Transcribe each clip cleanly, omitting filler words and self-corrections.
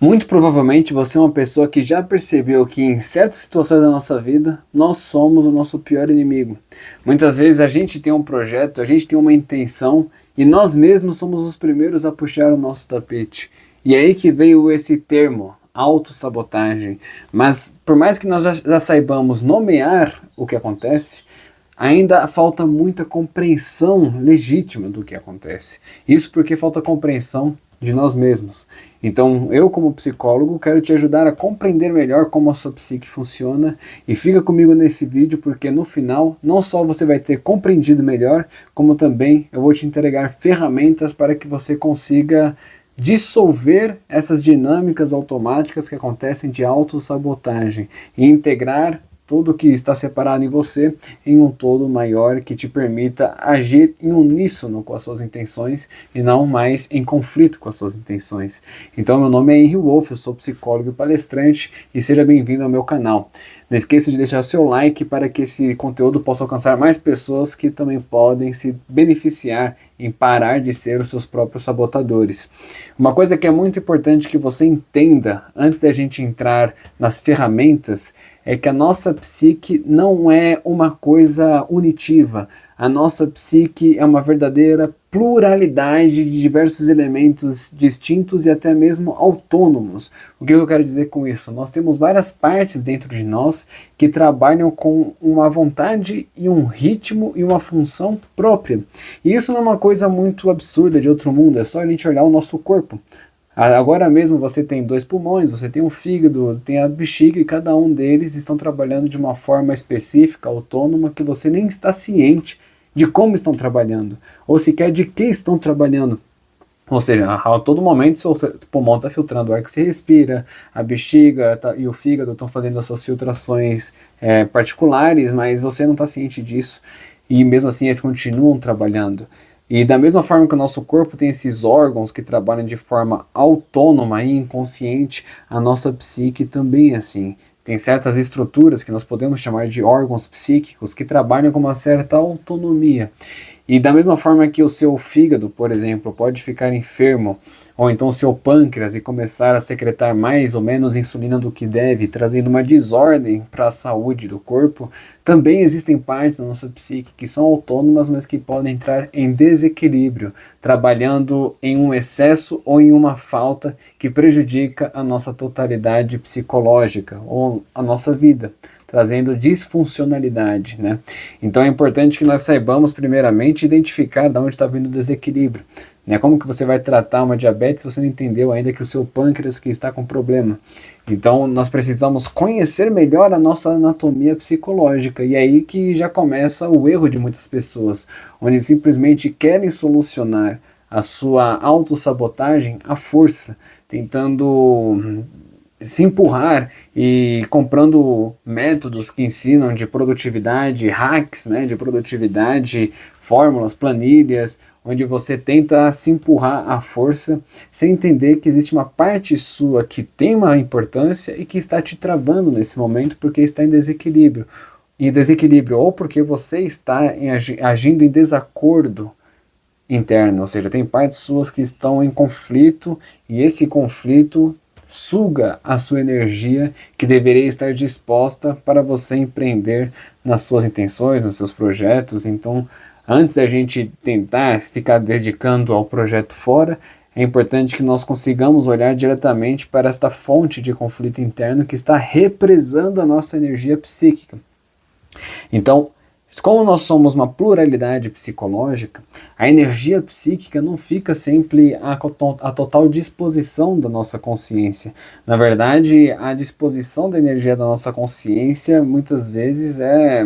Muito provavelmente você é uma pessoa que já percebeu que em certas situações da nossa vida nós somos o nosso pior inimigo. Muitas vezes a gente tem um projeto, a gente tem uma intenção e nós mesmos somos os primeiros a puxar o nosso tapete. E é aí que veio esse termo, autossabotagem. Mas por mais que nós já saibamos nomear o que acontece, ainda falta muita compreensão legítima do que acontece. Isso porque falta compreensão de nós mesmos. Então, eu como psicólogo quero te ajudar a compreender melhor como a sua psique funciona e fica comigo nesse vídeo porque no final não só você vai ter compreendido melhor, como também eu vou te entregar ferramentas para que você consiga dissolver essas dinâmicas automáticas que acontecem de autossabotagem e integrar tudo que está separado em você em um todo maior que te permita agir em uníssono com as suas intenções e não mais em conflito com as suas intenções. Então, meu nome é Henry Wolf, eu sou psicólogo e palestrante e seja bem-vindo ao meu canal. Não esqueça de deixar seu like para que esse conteúdo possa alcançar mais pessoas que também podem se beneficiar em parar de ser os seus próprios sabotadores. Uma coisa que é muito importante que você entenda antes da gente entrar nas ferramentas é que a nossa psique não é uma coisa unitiva. A nossa psique é uma verdadeira pluralidade de diversos elementos distintos e até mesmo autônomos. O que eu quero dizer com isso? Nós temos várias partes dentro de nós que trabalham com uma vontade e um ritmo e uma função própria. E isso não é uma coisa muito absurda de outro mundo, é só a gente olhar o nosso corpo. Agora mesmo você tem 2 pulmões, você tem um fígado, tem a bexiga e cada um deles estão trabalhando de uma forma específica, autônoma, que você nem está ciente de como estão trabalhando, ou sequer de que estão trabalhando. Ou seja, a todo momento seu pulmão está filtrando o ar que você respira, a bexiga e o fígado estão fazendo as suas filtrações particulares, mas você não está ciente disso e mesmo assim eles continuam trabalhando. E da mesma forma que o nosso corpo tem esses órgãos que trabalham de forma autônoma e inconsciente, a nossa psique também é assim. Tem certas estruturas que nós podemos chamar de órgãos psíquicos que trabalham com uma certa autonomia. E da mesma forma que o seu fígado, por exemplo, pode ficar enfermo, ou então o seu pâncreas e começar a secretar mais ou menos insulina do que deve, trazendo uma desordem para a saúde do corpo, também existem partes da nossa psique que são autônomas, mas que podem entrar em desequilíbrio, trabalhando em um excesso ou em uma falta que prejudica a nossa totalidade psicológica ou a nossa vida, trazendo disfuncionalidade, né? Então é importante que nós saibamos primeiramente identificar de onde está vindo o desequilíbrio, né? Como que você vai tratar uma diabetes se você não entendeu ainda que o seu pâncreas que está com problema? Então nós precisamos conhecer melhor a nossa anatomia psicológica e é aí que já começa o erro de muitas pessoas, onde simplesmente querem solucionar a sua autossabotagem à força, tentando se empurrar e comprando métodos que ensinam de produtividade, hacks, né, de produtividade, fórmulas, planilhas, onde você tenta se empurrar à força sem entender que existe uma parte sua que tem uma importância e que está te travando nesse momento porque está em desequilíbrio. Em desequilíbrio ou porque você está agindo em desacordo interno, ou seja, tem partes suas que estão em conflito e esse conflito suga a sua energia que deveria estar disposta para você empreender nas suas intenções, nos seus projetos. Então, antes da gente tentar ficar dedicando ao projeto fora, é importante que nós consigamos olhar diretamente para esta fonte de conflito interno que está represando a nossa energia psíquica. Então, como nós somos uma pluralidade psicológica, a energia psíquica não fica sempre à total disposição da nossa consciência. Na verdade, a disposição da energia da nossa consciência muitas vezes é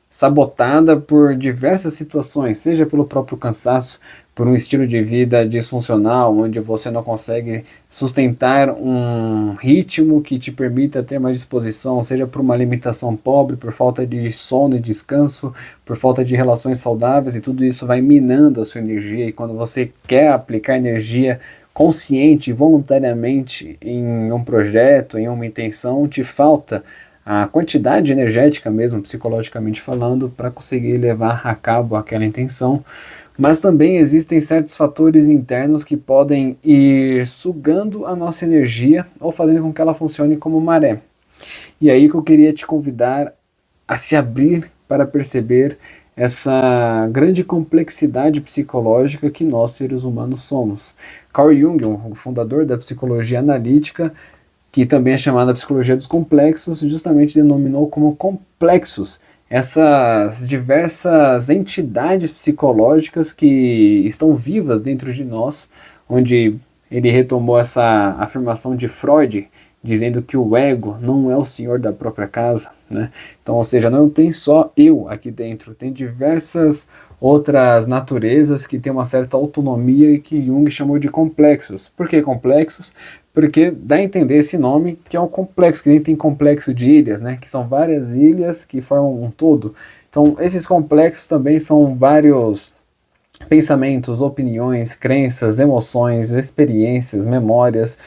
sabotada por diversas situações, seja pelo próprio cansaço, por um estilo de vida disfuncional, onde você não consegue sustentar um ritmo que te permita ter mais disposição, seja por uma alimentação pobre, por falta de sono e descanso, por falta de relações saudáveis, e tudo isso vai minando a sua energia, e quando você quer aplicar energia consciente, voluntariamente em um projeto, em uma intenção, te falta a quantidade energética mesmo, psicologicamente falando, para conseguir levar a cabo aquela intenção, Mas também existem certos fatores internos que podem ir sugando a nossa energia ou fazendo com que ela funcione como maré. E aí que eu queria te convidar a se abrir para perceber essa grande complexidade psicológica que nós seres humanos somos. Carl Jung, o fundador da psicologia analítica, que também é chamada psicologia dos complexos, justamente denominou como complexos essas diversas entidades psicológicas que estão vivas dentro de nós, onde ele retomou essa afirmação de Freud, dizendo que o ego não é o senhor da própria casa, né? Então, ou seja, não tem só eu aqui dentro, tem diversas outras naturezas que têm uma certa autonomia e que Jung chamou de complexos. Por que complexos? Porque dá a entender esse nome que é um complexo, que nem tem complexo de ilhas, né? Que são várias ilhas que formam um todo. Então, esses complexos também são vários pensamentos, opiniões, crenças, emoções, experiências, memórias,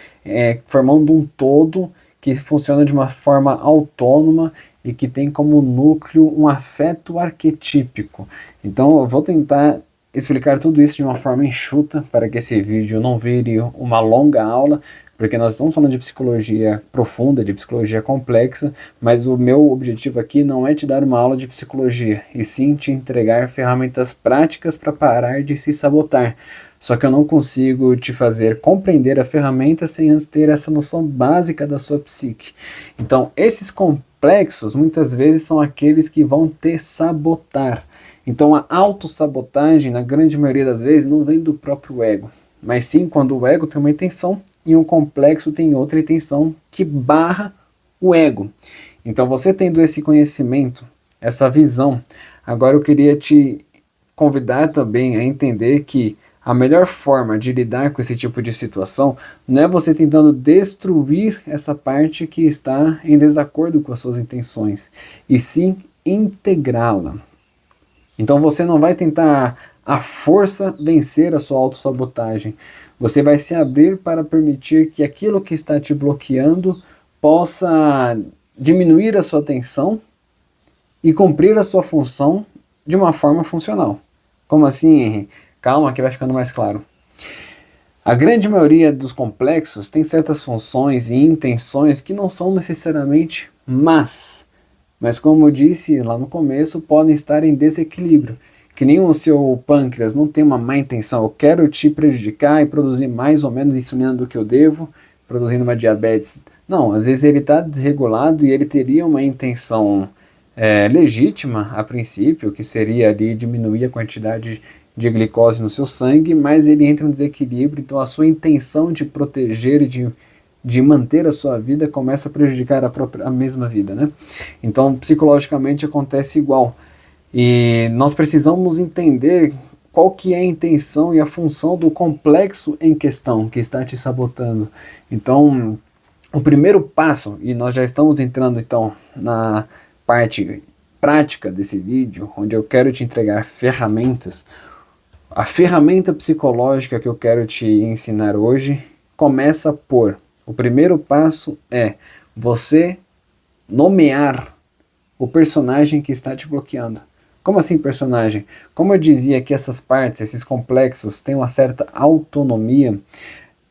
formando um todo que funciona de uma forma autônoma e que tem como núcleo um afeto arquetípico. Então eu vou tentar explicar tudo isso de uma forma enxuta para que esse vídeo não vire uma longa aula, porque nós estamos falando de psicologia profunda, de psicologia complexa, mas o meu objetivo aqui não é te dar uma aula de psicologia, e sim te entregar ferramentas práticas para parar de se sabotar. Só que eu não consigo te fazer compreender a ferramenta sem antes ter essa noção básica da sua psique. Então, esses complexos muitas vezes são aqueles que vão te sabotar. Então, a autossabotagem, na grande maioria das vezes, não vem do próprio ego, mas sim quando o ego tem uma intenção e um complexo tem outra intenção que barra o ego. Então, você tendo esse conhecimento, essa visão, agora eu queria te convidar também a entender que a melhor forma de lidar com esse tipo de situação não é você tentando destruir essa parte que está em desacordo com as suas intenções, e sim integrá-la. Então você não vai tentar à força vencer a sua autossabotagem. Você vai se abrir para permitir que aquilo que está te bloqueando possa diminuir a sua atenção e cumprir a sua função de uma forma funcional. Como assim, Henry? Calma que vai ficando mais claro. A grande maioria dos complexos tem certas funções e intenções que não são necessariamente más, mas como eu disse lá no começo, podem estar em desequilíbrio. Que nem o seu pâncreas não tem uma má intenção, eu quero te prejudicar e produzir mais ou menos insulina do que eu devo, produzindo uma diabetes. Não, às vezes ele está desregulado e ele teria uma intenção legítima a princípio, que seria ali diminuir a quantidade de glicose no seu sangue, mas ele entra em desequilíbrio, então a sua intenção de proteger e de manter a sua vida começa a prejudicar a mesma vida, né? Então, psicologicamente acontece igual. E nós precisamos entender qual que é a intenção e a função do complexo em questão que está te sabotando. Então, o primeiro passo, e nós já estamos entrando então na parte prática desse vídeo, onde eu quero te entregar ferramentas. A ferramenta psicológica que eu quero te ensinar hoje começa por: o primeiro passo é você nomear o personagem que está te bloqueando. Como assim personagem? Como eu dizia que essas partes, esses complexos, têm uma certa autonomia,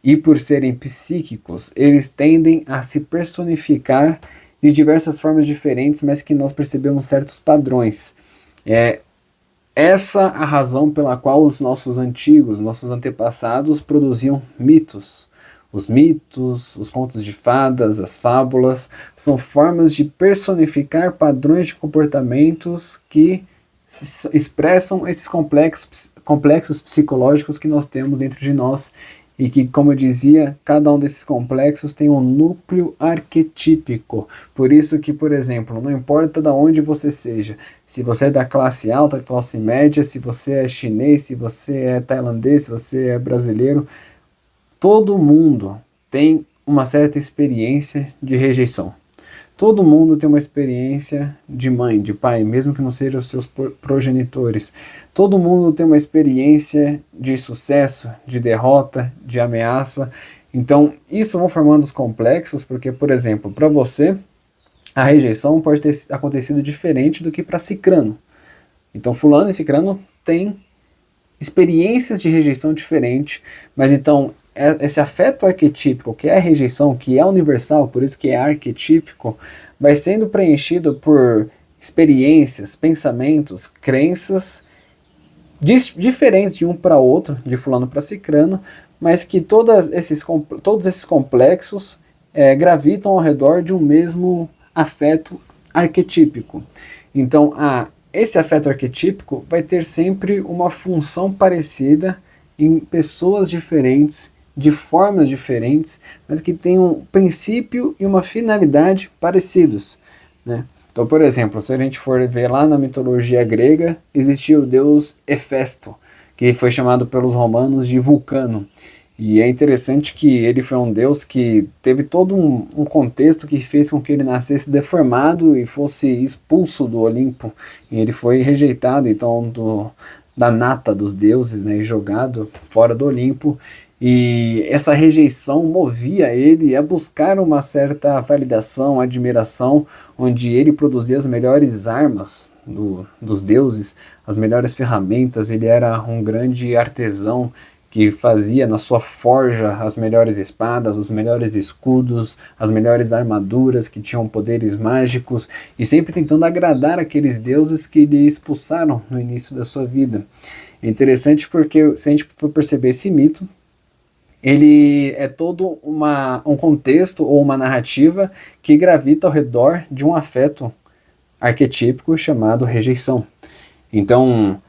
e por serem psíquicos, eles tendem a se personificar de diversas formas diferentes, mas que nós percebemos certos padrões. Essa a razão pela qual os nossos antigos, nossos antepassados produziam mitos. Os mitos, os contos de fadas, as fábulas, são formas de personificar padrões de comportamentos que expressam esses complexos psicológicos que nós temos dentro de nós, e que, como eu dizia, cada um desses complexos tem um núcleo arquetípico. Por isso que, por exemplo, não importa de onde você seja, se você é da classe alta, classe média, se você é chinês, se você é tailandês, se você é brasileiro, todo mundo tem uma certa experiência de rejeição. Todo mundo tem uma experiência de mãe, de pai, mesmo que não sejam os seus progenitores. Todo mundo tem uma experiência de sucesso, de derrota, de ameaça. Então, isso vão formando os complexos, porque, por exemplo, para você, a rejeição pode ter acontecido diferente do que para cicrano. Então, fulano e cicrano têm experiências de rejeição diferentes, mas então esse afeto arquetípico, que é a rejeição, que é universal, por isso que é arquetípico, vai sendo preenchido por experiências, pensamentos, crenças diferentes de um para outro, de fulano para cicrano, mas que todos esses complexos gravitam ao redor de um mesmo afeto arquetípico. Então, esse afeto arquetípico vai ter sempre uma função parecida em pessoas diferentes, de formas diferentes, mas que têm um princípio e uma finalidade parecidos, né? Então, por exemplo, se a gente for ver lá na mitologia grega, existia o deus Hefesto, que foi chamado pelos romanos de Vulcano. E é interessante que ele foi um deus que teve todo um contexto que fez com que ele nascesse deformado e fosse expulso do Olimpo. E ele foi rejeitado, então, da nata dos deuses, né, e jogado fora do Olimpo. E essa rejeição movia ele a buscar uma certa validação, admiração, onde ele produzia as melhores armas dos deuses, as melhores ferramentas. Ele era um grande artesão que fazia na sua forja as melhores espadas, os melhores escudos, as melhores armaduras que tinham poderes mágicos, e sempre tentando agradar aqueles deuses que lhe expulsaram no início da sua vida. É interessante porque, se a gente for perceber esse mito, ele é todo um contexto ou uma narrativa que gravita ao redor de um afeto arquetípico chamado rejeição. Então,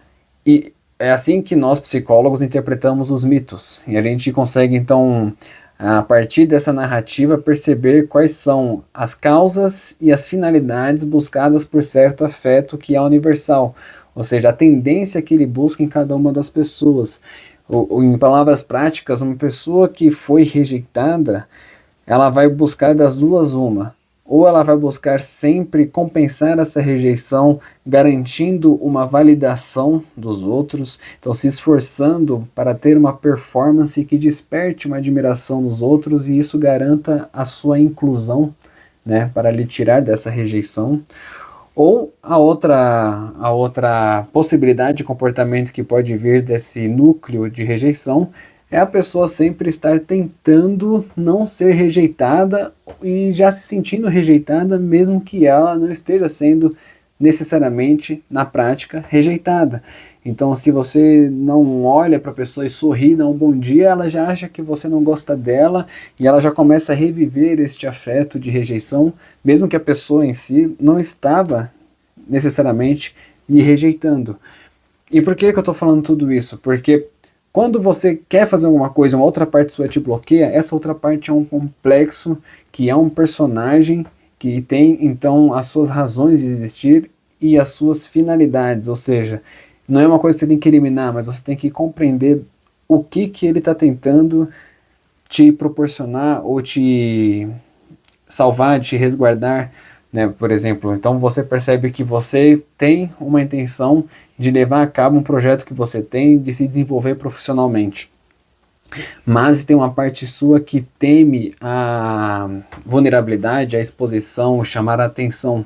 é assim que nós psicólogos interpretamos os mitos, e a gente consegue então, a partir dessa narrativa, perceber quais são as causas e as finalidades buscadas por certo afeto que é universal, ou seja, a tendência que ele busca em cada uma das pessoas. Em palavras práticas, uma pessoa que foi rejeitada, ela vai buscar das duas uma. Ou ela vai buscar sempre compensar essa rejeição, garantindo uma validação dos outros, então se esforçando para ter uma performance que desperte uma admiração nos outros e isso garanta a sua inclusão, né, para lhe tirar dessa rejeição. Ou a outra possibilidade de comportamento que pode vir desse núcleo de rejeição é a pessoa sempre estar tentando não ser rejeitada e já se sentindo rejeitada, mesmo que ela não esteja sendo necessariamente, na prática, rejeitada. Então, se você não olha para a pessoa e sorri, dá um bom dia, ela já acha que você não gosta dela e ela já começa a reviver este afeto de rejeição, mesmo que a pessoa em si não estava necessariamente lhe rejeitando. E por que eu estou falando tudo isso? Porque quando você quer fazer alguma coisa, uma outra parte sua te bloqueia, essa outra parte é um complexo, que é um personagem que tem então as suas razões de existir e as suas finalidades, ou seja, não é uma coisa que você tem que eliminar, mas você tem que compreender o que ele está tentando te proporcionar ou te salvar, te resguardar, né? Por exemplo, então você percebe que você tem uma intenção de levar a cabo um projeto que você tem, de se desenvolver profissionalmente. Mas tem uma parte sua que teme a vulnerabilidade, a exposição, chamar a atenção.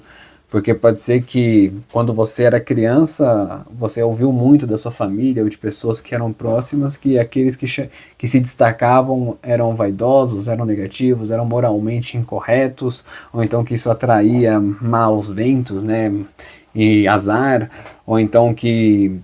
Porque pode ser que quando você era criança, você ouviu muito da sua família ou de pessoas que eram próximas, que aqueles que se destacavam eram vaidosos, eram negativos, eram moralmente incorretos, ou então que isso atraía maus ventos, né, e azar, ou então que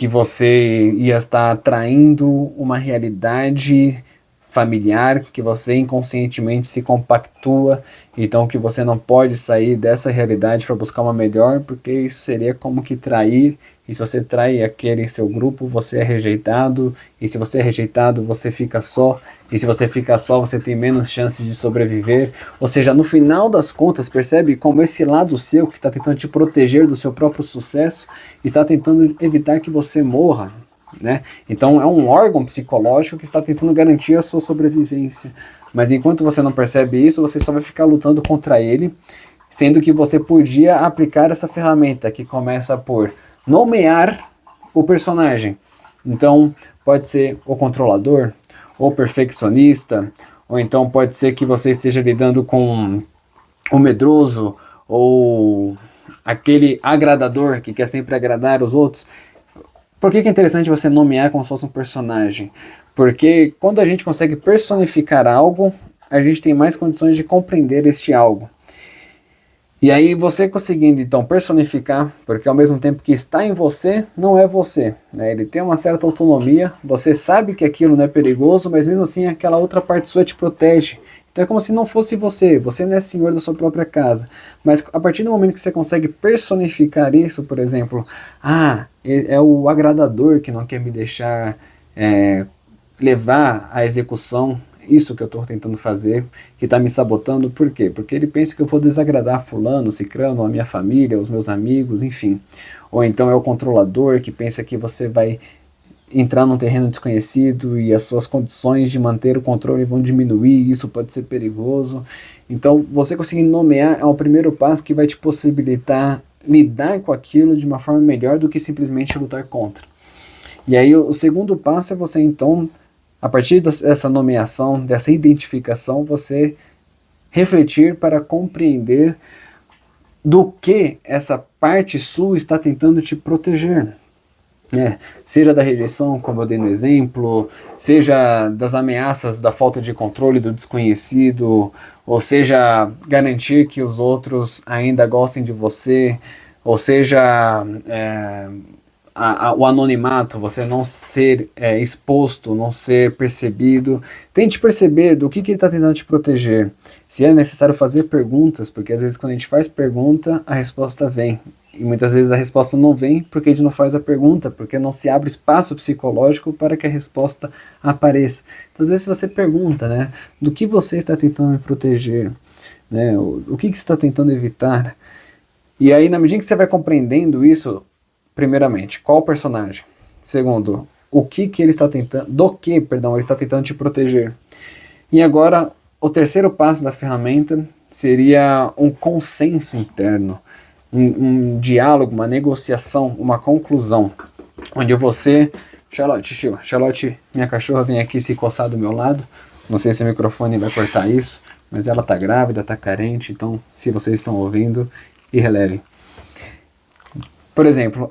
você ia estar atraindo uma realidade familiar que você inconscientemente se compactua, então que você não pode sair dessa realidade para buscar uma melhor, porque isso seria como que trair, e se você trai aquele em seu grupo, você é rejeitado, e se você é rejeitado, você fica só, e se você fica só, você tem menos chances de sobreviver. Ou seja, no final das contas, percebe como esse lado seu, que está tentando te proteger do seu próprio sucesso, está tentando evitar que você morra, né? Então é um órgão psicológico que está tentando garantir a sua sobrevivência, mas enquanto você não percebe isso, você só vai ficar lutando contra ele, sendo que você podia aplicar essa ferramenta que começa por nomear o personagem. Então pode ser o controlador, ou perfeccionista, ou então pode ser que você esteja lidando com o medroso, ou aquele agradador que quer sempre agradar os outros. por que é interessante você nomear como se fosse um personagem? Porque quando a gente consegue personificar algo, a gente tem mais condições de compreender este algo. E aí você conseguindo então personificar, porque ao mesmo tempo que está em você, não é você, né? Ele tem uma certa autonomia, você sabe que aquilo não é perigoso, mas mesmo assim aquela outra parte sua te protege. Então é como se não fosse você, você não é senhor da sua própria casa. Mas a partir do momento que você consegue personificar isso, por exemplo, é o agradador que não quer me deixar levar à execução isso que eu estou tentando fazer, que está me sabotando. Por quê? Porque ele pensa que eu vou desagradar fulano, cicrano, a minha família, os meus amigos, enfim. Ou então é o controlador que pensa que você vai entrar num terreno desconhecido e as suas condições de manter o controle vão diminuir, isso pode ser perigoso. Então você conseguir nomear é o primeiro passo que vai te possibilitar lidar com aquilo de uma forma melhor do que simplesmente lutar contra. E aí o segundo passo é você então, a partir dessa nomeação, dessa identificação, você refletir para compreender do que essa parte sua está tentando te proteger. Seja da rejeição, como eu dei no exemplo, seja das ameaças da falta de controle do desconhecido, ou seja, garantir que os outros ainda gostem de você, ou seja, o anonimato, você não ser exposto, não ser percebido. Tente perceber do que ele está tentando te proteger. Se é necessário fazer perguntas, porque às vezes quando a gente faz pergunta, a resposta vem. E muitas vezes a resposta não vem porque a gente não faz a pergunta, porque não se abre espaço psicológico para que a resposta apareça. Então às vezes você pergunta, né, do que você está tentando me proteger, né, o que você está tentando evitar. E aí na medida que você vai compreendendo isso, primeiramente, qual personagem? Segundo, ele está tentando, ele está tentando te proteger. E agora, o terceiro passo da ferramenta seria um consenso interno, diálogo, uma negociação, uma conclusão, onde você, Charlotte, minha cachorra vem aqui se coçar do meu lado, não sei se o microfone vai cortar isso, mas ela está grávida, está carente, então se vocês estão ouvindo, irrelevem. Por exemplo,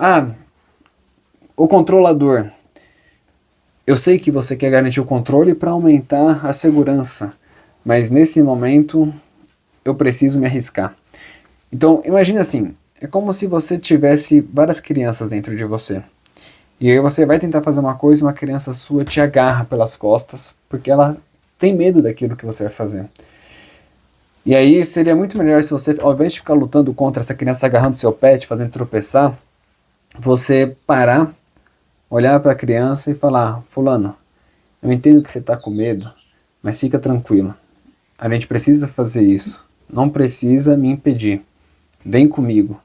o controlador. Eu sei que você quer garantir o controle para aumentar a segurança, mas nesse momento eu preciso me arriscar. Então, imagine assim, é como se você tivesse várias crianças dentro de você. E aí você vai tentar fazer uma coisa e uma criança sua te agarra pelas costas, porque ela tem medo daquilo que você vai fazer. E aí seria muito melhor se você, ao invés de ficar lutando contra essa criança agarrando seu pé, te fazendo tropeçar, você parar, olhar para a criança e falar: fulano, eu entendo que você está com medo, mas fica tranquilo. A gente precisa fazer isso. Não precisa me impedir. Vem comigo.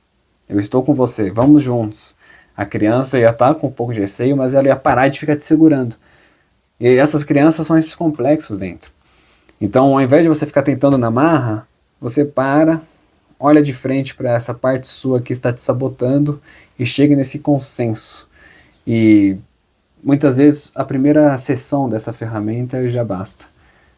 Eu estou com você. Vamos juntos. A criança ia estar com um pouco de receio, mas ela ia parar de ficar te segurando. E essas crianças são esses complexos dentro. Então, ao invés de você ficar tentando na marra, você para, olha de frente para essa parte sua que está te sabotando e chega nesse consenso. E muitas vezes a primeira sessão dessa ferramenta já basta.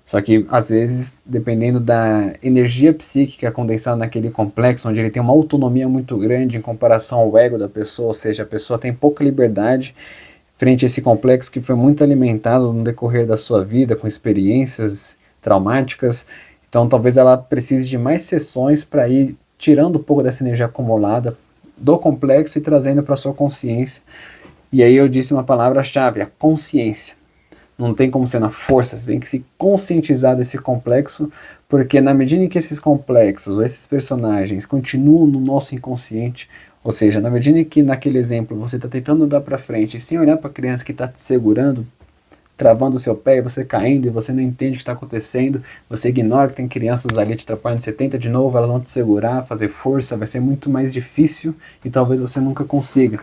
Só que às vezes, dependendo da energia psíquica condensada naquele complexo, onde ele tem uma autonomia muito grande em comparação ao ego da pessoa, ou seja, a pessoa tem pouca liberdade frente a esse complexo que foi muito alimentado no decorrer da sua vida, com experiências traumáticas. Então talvez ela precise de mais sessões para ir tirando um pouco dessa energia acumulada do complexo e trazendo para a sua consciência. E aí eu disse uma palavra-chave, a consciência. Não tem como ser na força, você tem que se conscientizar desse complexo, porque na medida em que esses complexos, ou esses personagens, continuam no nosso inconsciente, ou seja, na medida em que naquele exemplo você está tentando andar para frente sem olhar para a criança que está te segurando, travando o seu pé e você caindo e você não entende o que está acontecendo, você ignora que tem crianças ali te atrapalhando, você tenta de novo, elas vão te segurar, fazer força, vai ser muito mais difícil e talvez você nunca consiga.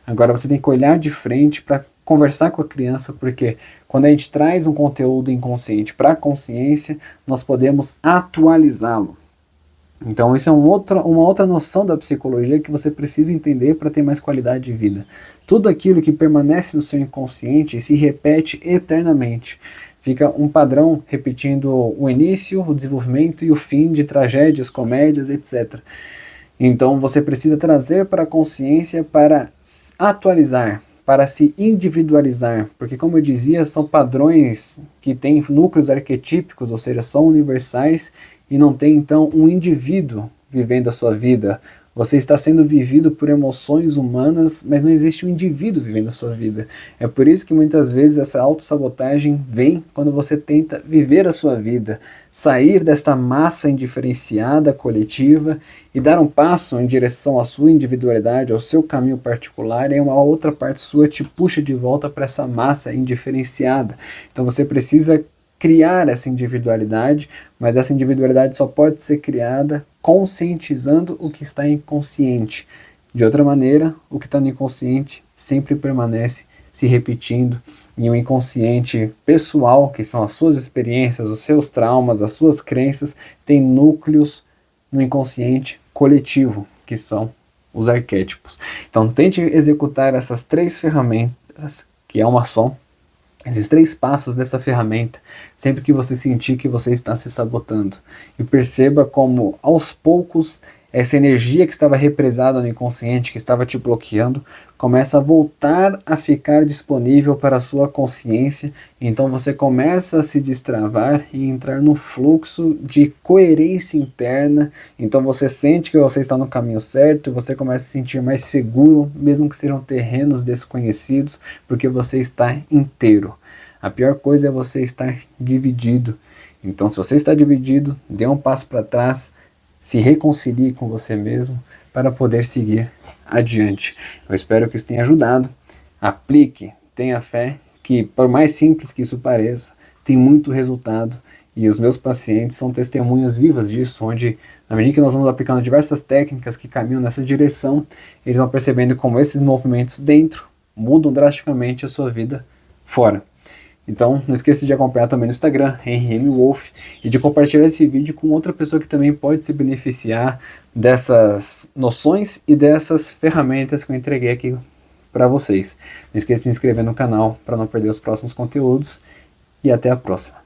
Agora você tem que olhar de frente para conversar com a criança, porque quando a gente traz um conteúdo inconsciente para a consciência, nós podemos atualizá-lo. Então isso é uma outra noção da psicologia que você precisa entender para ter mais qualidade de vida. Tudo aquilo que permanece no seu inconsciente se repete eternamente. Fica um padrão repetindo o início, o desenvolvimento e o fim de tragédias, comédias, etc. Então você precisa trazer para a consciência para atualizar, para se individualizar, porque como eu dizia, são padrões que têm núcleos arquetípicos, ou seja, são universais e não tem então um indivíduo vivendo a sua vida. Você está sendo vivido por emoções humanas, mas não existe um indivíduo vivendo a sua vida. É por isso que muitas vezes essa autossabotagem vem quando você tenta viver a sua vida, sair desta massa indiferenciada, coletiva, e dar um passo em direção à sua individualidade, ao seu caminho particular, e uma outra parte sua te puxa de volta para essa massa indiferenciada. Então você precisa criar essa individualidade, mas essa individualidade só pode ser criada conscientizando o que está inconsciente. De outra maneira, o que está no inconsciente sempre permanece se repetindo, e o inconsciente pessoal, que são as suas experiências, os seus traumas, as suas crenças, tem núcleos no inconsciente coletivo, que são os arquétipos. Então tente executar essas 3 ferramentas, que é uma só, esses 3 passos dessa ferramenta, sempre que você sentir que você está se sabotando. E perceba como, aos poucos, essa energia que estava represada no inconsciente, que estava te bloqueando, começa a voltar a ficar disponível para a sua consciência. Então você começa a se destravar e entrar no fluxo de coerência interna. Então você sente que você está no caminho certo, você começa a se sentir mais seguro, mesmo que sejam terrenos desconhecidos, porque você está inteiro. A pior coisa é você estar dividido. Então se você está dividido, dê um passo para trás, se reconcilie com você mesmo para poder seguir adiante. Eu espero que isso tenha ajudado. Aplique, tenha fé, que por mais simples que isso pareça, tem muito resultado. E os meus pacientes são testemunhas vivas disso, onde na medida que nós vamos aplicando diversas técnicas que caminham nessa direção, eles vão percebendo como esses movimentos dentro mudam drasticamente a sua vida fora. Então, não esqueça de acompanhar também no Instagram, Henry Wolf, e de compartilhar esse vídeo com outra pessoa que também pode se beneficiar dessas noções e dessas ferramentas que eu entreguei aqui para vocês. Não esqueça de se inscrever no canal para não perder os próximos conteúdos, e até a próxima.